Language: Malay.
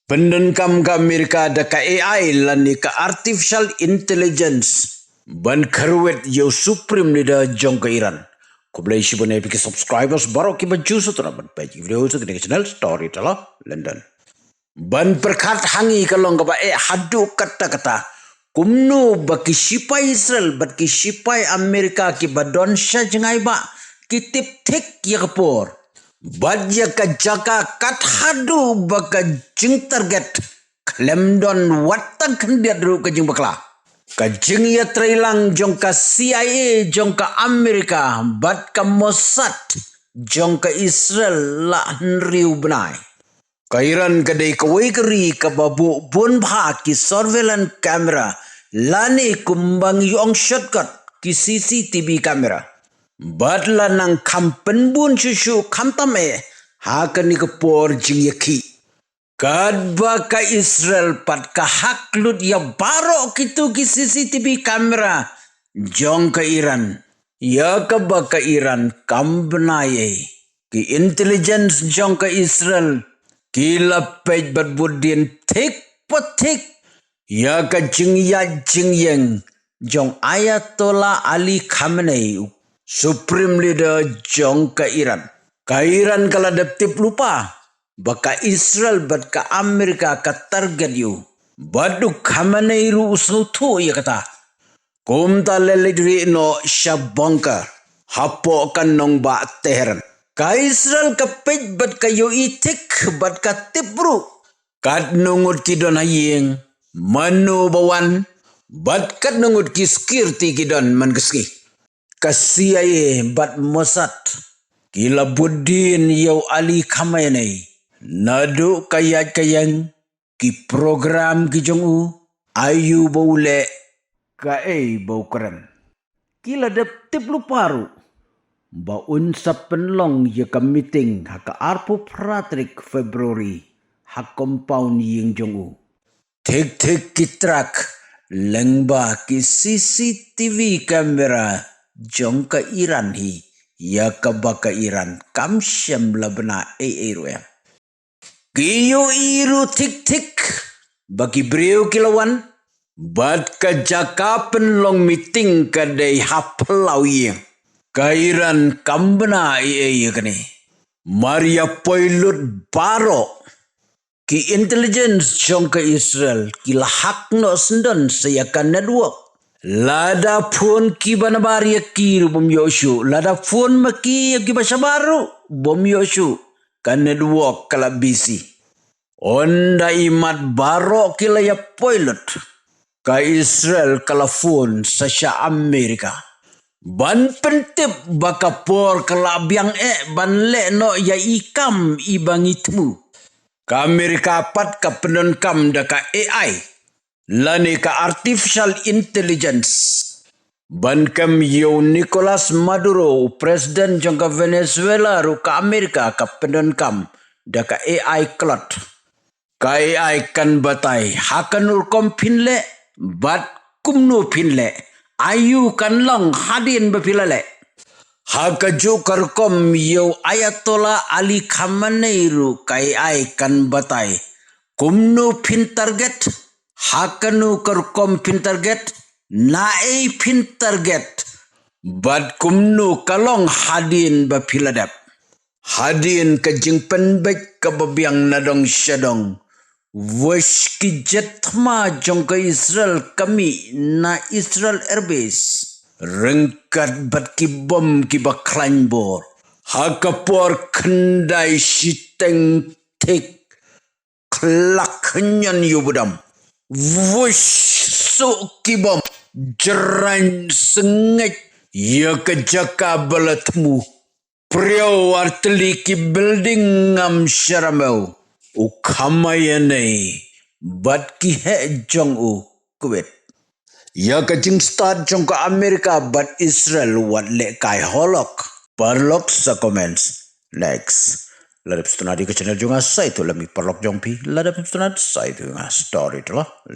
Pendenkam ka Amerika da ka AI lani ka artificial intelligence ban karwet yo supreme leader jong ka Iran. Kublai si bone piki subscribers baru ki baju sutra ban page video su ke channel story tala London. Ban perkat hangi kalong ka ba hadu kata-kata kumnu baki sipai Israel bat ki sipai Amerika ki badon sya jengai ba ki tip tik ya kapor. Badya ka jaka kat hadu baka jing target klem don watang kendiat ru ka jing bakla ka jing ya trailang jong ka CIA jong ka Amerika bat ka Mossad jong ka Israel la nriu benai ka Iran ka dei ka wekeri ka babu bun pha ki surveillance camera lani kumbang yong shortcut ki CCTV camera Badla nang kampen bun susu kamtame hakani ke por jing yaki. Kadba ka Israel pat ka haklut ya baro kitu ki CCTV kamera jong ka Iran. Ya ka ba ka Iran kambenaye ki intelligence jong ka Israel kila pej bat budin tik patik. Ya ka jing ya jing yang jong Ayatollah Ali Khamenei Supreme Leader jong ka Iran. Ka Iran kala daptip lupa. Baka Israel bat ka Amerika ka target yu. Badu Khamenei ru usutu ya kata. Kumta leledri no syabongka. Hapo kan nong ba Tehran. Ka Israel ka pej bat ka yu itik bat ka tipru. Kat nungut kidon haying. Manu bawan. Bat kat nungut kiskirti kidon man keski. Ka CIA bat Mossad kila budin yau Ali Khamenei nadu kayat kayang ki program ki jongu ayu baule ka bau keren kila dep tip luparu ba unsa penlong ya ka meeting ha ka arpo pratrik Februari ha compound ying jongu tik kitrak lengba ki CCTV kamera jong ka Iran hi ya ka baka Iran kam syam labna ruem kiyo iru tik bagi brio kilawan bat ka jakapen long meeting ka day haplau yang ka Iran kambna ya kani Maria Poilut baro ki intelligence jong ka Israel kila hakno sendon saya ka network Lada phone ki banabar yakir bom yoshu. Lada phone maki yaki basabaru bom yoshu. Kan network kala busy. Onda imat baro kila ya pilot. Ka Israel kala phone sasya Amerika. Ban pentip baka por kala biang ban le no ya ikam ibang itmu. Ka Amerika pat ka penenkam da ka AI. Lani ka artificial intelligence. Bankam yo Nicolas Maduro, presiden jangka Venezuela ru ka Amerika ka penenkam da ka AI cloud. Ka AI kan batai hakanur kom pinle bat kumnu pinle ayu kan long hadin bapilale. Hakaju karkom yo Ayatollah Ali Khamenei ru ka AI kan batai kumnu pin target. Hakanu kerkom pin target nae pin target bad kumnu kalong hadin ba piladap hadin ka jing penbek ka babiang nadong syadong wish ki jetma jong ka Israel kami na Israel Airbase rengkat bat ki bom ki ba klanbor hakapor kendai siteng tik klak nyan yubudam Wush so kibom jeran sengit ya kejaka balatmu priyo arteli ki building ngam syaramau ukhamayane bat ki he jong kuwet ya kajing start jong ka Amerika bat Israel wat le kai holok parlok sa comments next ladap setengah di channel juga saya itu lami perlok jongpi ladap setengah saya itu story itu lah.